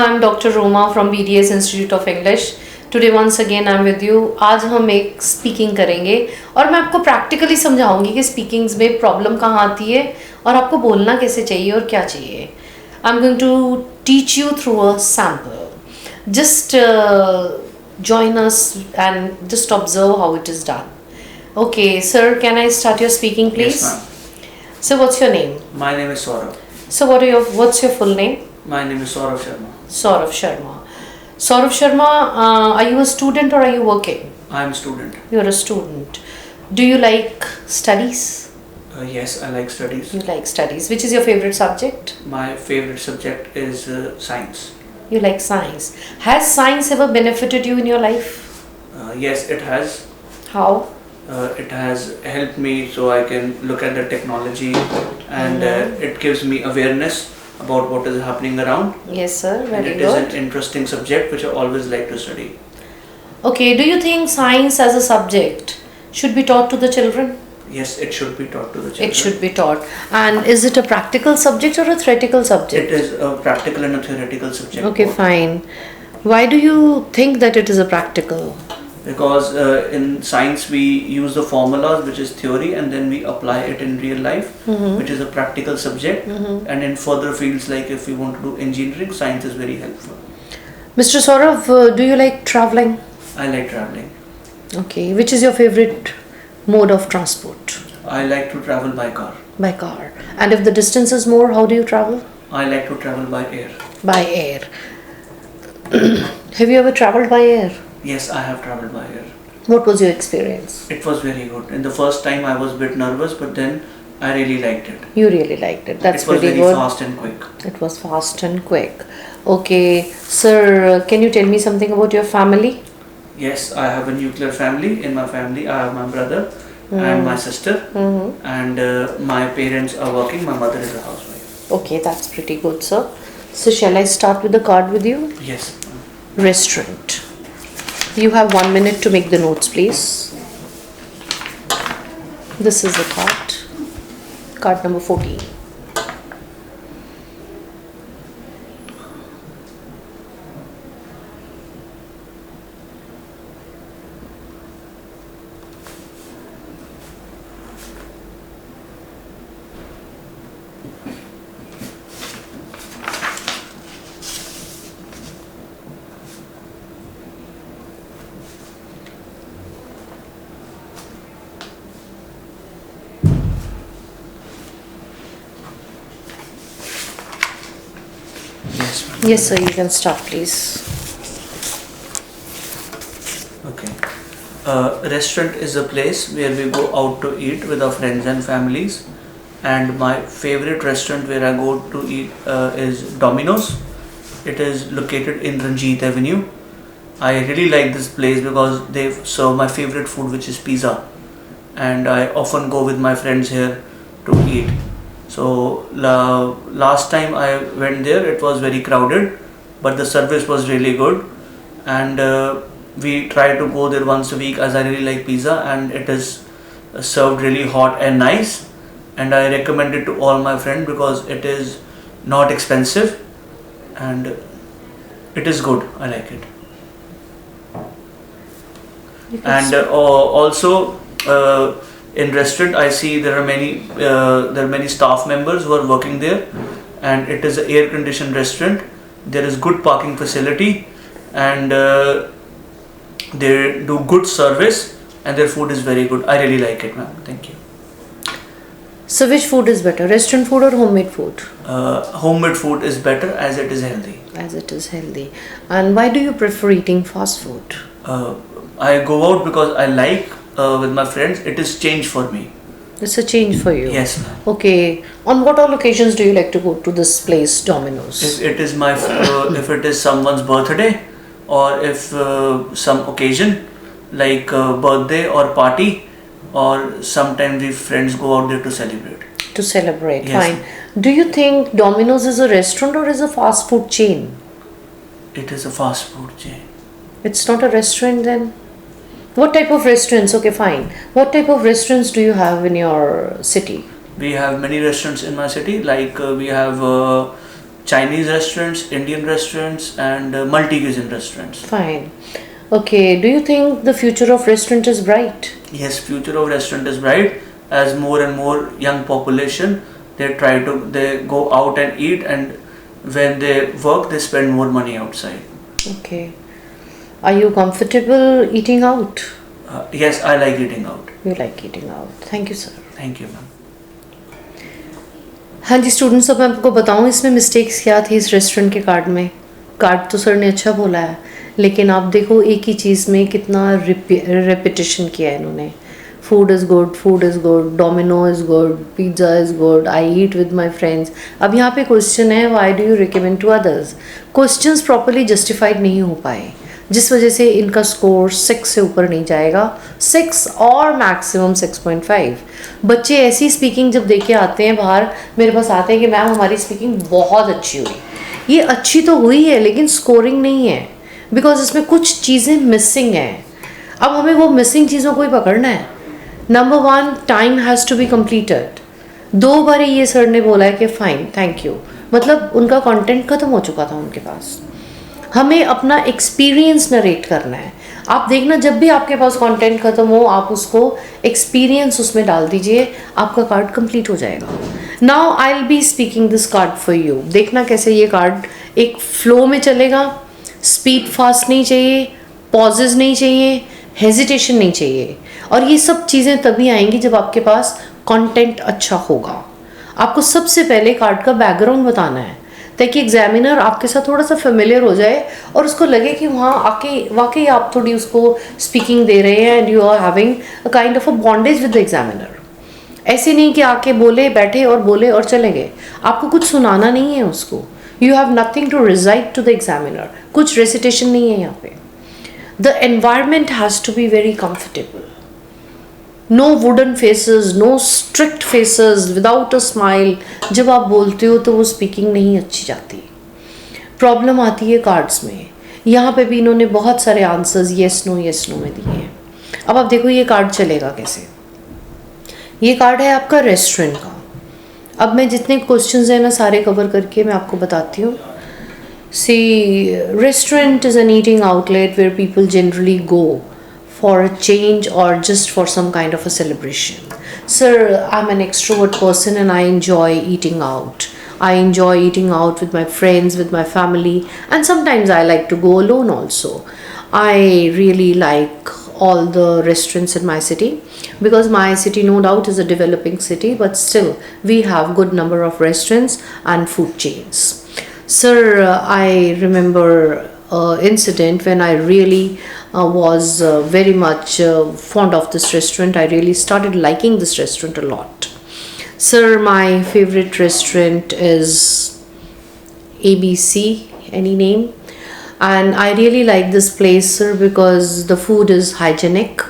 I'm Dr. Roma from BDS Institute of English. Today once again I'm with you. आज हम एक speaking करेंगे और मैं आपको प्रैक्टिकली समझाऊंगी कि स्पीकिंग्स में प्रॉब्लम कहाँ आती है और आपको बोलना कैसे चाहिए और क्या चाहिए. I'm going to teach you through a sample. Just join us and just observe how it is done. Okay, sir, can I start your speaking, please? Yes, ma'am. So, what's your name? My name is Saurav. So, what's your full name? My name is Saurav Sharma. Saurav Sharma. Saurav Sharma, are you a student or are you working? I am a student. You're a student. Do you like studies? Yes, I like studies. You like studies. Which is your favorite subject? My favorite subject is science. You like science. Has science ever benefited you in your life? Yes, it has. How? It has helped me so I can look at the technology and it gives me awareness about what is happening around. Yes, sir. And Very it is good. an interesting subject which I always like to study. Okay, do you think science as a subject should be taught to the children? Yes, it should be taught to the children. It should be taught. And is it a practical subject or a theoretical subject? It is a practical and a theoretical subject. Okay, both. fine. Why do you think that it is a practical? Because in science we use the formulas, which is theory, and then we apply it in real life, which is a practical subject. And in further fields, like if we want to do engineering, science is very helpful. Mr. Saurav, do you like traveling? I like traveling. Okay, which is your favorite mode of transport? I like to travel by car. By car. And if the distance is more, how do you travel? I like to travel by air. By air. Have you ever traveled by air? Yes, I have traveled by air. What was your experience? It was very good. In the first time I was a bit nervous, but then I really liked it. You really liked it. That's It was pretty very good. fast and quick. It was fast and quick. Okay, sir, can you tell me something about your family? Yes, I have a nuclear family. In my family, I have my brother and my sister, and my parents are working. My mother is a housewife. Okay, that's pretty good, sir. So, shall I start with the card with you? Yes. Restaurant. You have 1 minute to make the notes, please. This is the card. Card number 14. Yes. Yes, sir, you can start, please. Okay. Restaurant is a place where we go out to eat with our friends and families. And my favorite restaurant where I go to eat is Domino's. It is located in Ranjit Avenue. I really like this place because they serve my favorite food, which is pizza. And I often go with my friends here to eat. So last time I went there, it was very crowded, but the service was really good. And we try to go there once a week as I really like pizza, and it is served really hot and nice. And I recommend it to all my friends because it is not expensive and it is good. I like it. You can And also in restaurant I see there are many staff members who are working there, and it is an air conditioned restaurant. There is good parking facility, and they do good service, and their food is very good. I really like it, ma'am. Thank you. So, which food is better, restaurant food or homemade food? Homemade food is better as it is healthy. As it is healthy. And why do you prefer eating fast food? I go out because I like with my friends. It is change for me. It's a change for you. Yes, ma'am. Okay. On what all occasions do you like to go to this place, Domino's? If it is my if it is someone's birthday, or if some occasion like birthday or party, or sometimes the friends go out there to celebrate. To celebrate. Yes. Fine. Do you think Domino's is a restaurant or is a fast food chain? It is a fast food chain. It's not a restaurant then? What type of restaurants? Okay, fine. What type of restaurants do you have in your city? We have many restaurants in my city, like we have Chinese restaurants, Indian restaurants, and multi-cuisine restaurants. Fine. Okay, do you think the future of restaurant is bright? Yes, future of restaurant is bright as more and more young population they go out and eat, and when they work they spend more money outside. Okay. Are you comfortable eating out? Yes, I like eating out. You like eating out. Thank you, sir. Thank you, ma'am. हाँ जी students, अब मैं आपको बताऊँ इसमें mistakes क्या थी इस restaurant के कार्ड में. कार्ड तो सर ने अच्छा बोला है, लेकिन आप देखो एक ही चीज़ में कितना रेपिटेशन किया है इन्होंने. Food is good, Domino is good, pizza is good, I eat with my friends. अब यहाँ पे क्वेश्चन है why do you recommend to others. Questions properly justified नहीं हो पाए, जिस वजह से इनका स्कोर 6 से ऊपर नहीं जाएगा. 6 और मैक्सिमम 6.5. बच्चे ऐसी स्पीकिंग जब दे के आते हैं बाहर, मेरे पास आते हैं कि मैम हमारी स्पीकिंग बहुत अच्छी हुई. ये अच्छी तो हुई है लेकिन स्कोरिंग नहीं है, बिकॉज इसमें कुछ चीज़ें मिसिंग हैं. अब हमें वो मिसिंग चीज़ों को ही पकड़ना है. Number 1, time has to be completed. 2 बार ये सर ने बोला है कि फ़ाइन थैंक यू, मतलब उनका कंटेंट ख़त्म हो चुका था उनके पास. हमें अपना एक्सपीरियंस नरेट करना है. आप देखना जब भी आपके पास कंटेंट ख़त्म हो, आप उसको एक्सपीरियंस उसमें डाल दीजिए, आपका कार्ड कंप्लीट हो जाएगा. Now I will be speaking this card for you. देखना कैसे ये कार्ड एक फ्लो में चलेगा. स्पीड फास्ट नहीं चाहिए, पॉजेज नहीं चाहिए, हेजिटेशन नहीं चाहिए. और ये सब चीज़ें तभी आएंगी जब आपके पास कंटेंट अच्छा होगा. आपको सबसे पहले कार्ड का बैकग्राउंड बताना है, ताकि एग्जामिनर आपके साथ थोड़ा सा फेमिलियर हो जाए और उसको लगे कि वहाँ आके वाकई आप थोड़ी उसको स्पीकिंग दे रहे हैं and you are having a kind of a bondage with the examiner. ऐसे नहीं कि आके बैठे और चले गए. आपको कुछ सुनाना नहीं है उसको. You have nothing to recite to the examiner. कुछ रेसिटेशन नहीं है यहाँ पे. The environment has to be very comfortable. No wooden faces, no strict faces, without a smile. जब आप बोलते हो तो वो स्पीकिंग नहीं अच्छी जाती. प्रॉब्लम आती है कार्ड्स में. यहाँ पे भी इन्होंने बहुत सारे आंसर्स येस नो में दिए हैं. अब आप देखो ये कार्ड चलेगा कैसे. ये कार्ड है आपका रेस्टोरेंट का. अब मैं जितने क्वेश्चंस हैं ना सारे कवर करके मैं आपको बताती हूँ. See, restaurant is an eating outlet where people generally go for a change or just for some kind of a celebration. Sir, I'm an extrovert person and I enjoy eating out. I enjoy eating out with my friends, with my family, and sometimes I like to go alone also. I really like all the restaurants in my city, because my city no doubt is a developing city, but still we have good number of restaurants and food chains. Sir, I remember incident when I really was very much fond of this restaurant. I really started liking this restaurant a lot. Sir, my favorite restaurant is ABC, any name, and I really like this place, sir, because the food is hygienic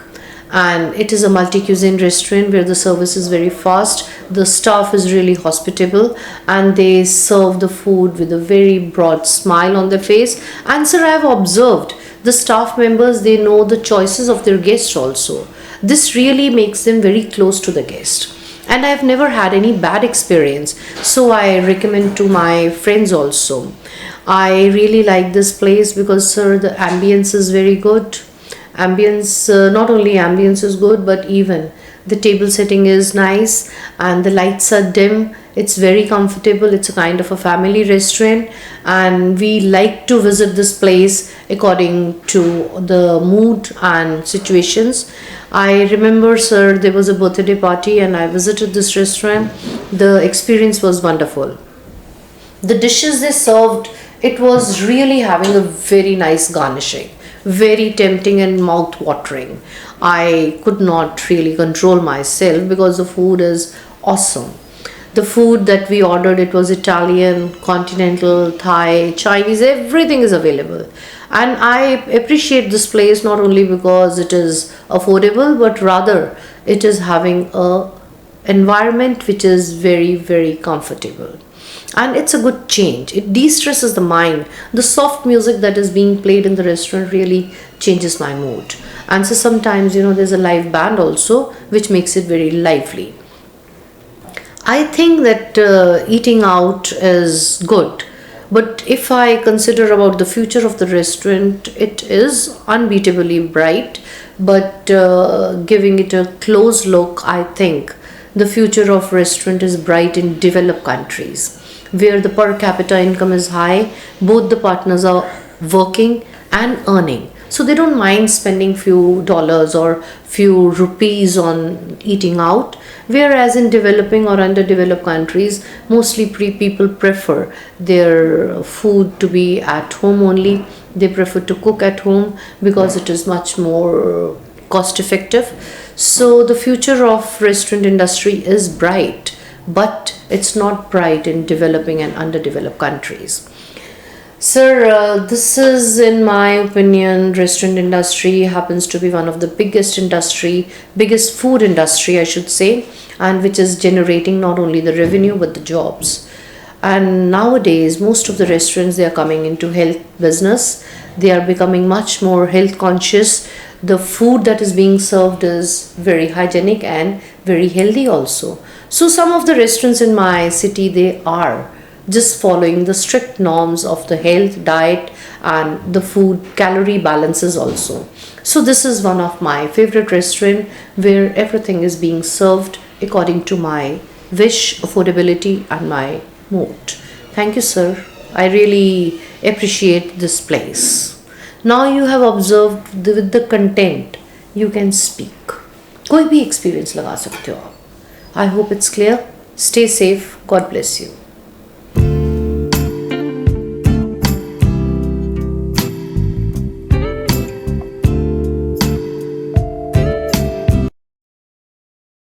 and it is a multi-cuisine restaurant where the service is very fast. The staff is really hospitable and they serve the food with a very broad smile on their face. And sir, I have observed the staff members, they know the choices of their guests also. This really makes them very close to the guest. And I have never had any bad experience. So I recommend to my friends also. I really like this place because sir, the ambience is very good. Not only ambience is good, but even the table setting is nice and the lights are dim. It's very comfortable. It's a kind of a family restaurant and we like to visit this place according to the mood and situations. I remember, sir, there was a birthday party and I visited this restaurant. The experience was wonderful. The dishes they served, it was really having a very nice garnishing. Very tempting and mouth watering. I could not really control myself because the food is awesome. The food that we ordered, it was Italian, continental, Thai, Chinese, everything is available. And I appreciate this place not only because it is affordable, but rather it is having a environment which is very, very comfortable. And it's a good change. It de-stresses the mind. The soft music that is being played in the restaurant really changes my mood. And so sometimes, there's a live band also, which makes it very lively. I think that eating out is good But if I consider about the future of the restaurant, it is unbeatably bright. But giving it a close look, I think the future of restaurant is bright in developed countries, where the per capita income is high, both the partners are working and earning. So they don't mind spending few dollars or few rupees on eating out. Whereas in developing or underdeveloped countries, mostly people prefer their food to be at home only. They prefer to cook at home because it is much more cost effective. So the future of restaurant industry is bright, but it's not bright in developing and underdeveloped countries. Sir, this is, in my opinion, restaurant industry happens to be one of the biggest food industry, I should say, and which is generating not only the revenue but the jobs. And nowadays, most of the restaurants, they are coming into health business. They are becoming much more health conscious. The food that is being served is very hygienic and very healthy also. So some of the restaurants in my city, they are just following the strict norms of the health diet and the food calorie balances also. So this is one of my favorite restaurant where everything is being served according to my wish, affordability and my mood. Thank you, sir. I really appreciate this place. Now you have observed with the content, you can speak. कोई भी experience लगा सकते हो आप. I hope it's clear. Stay safe. God bless you.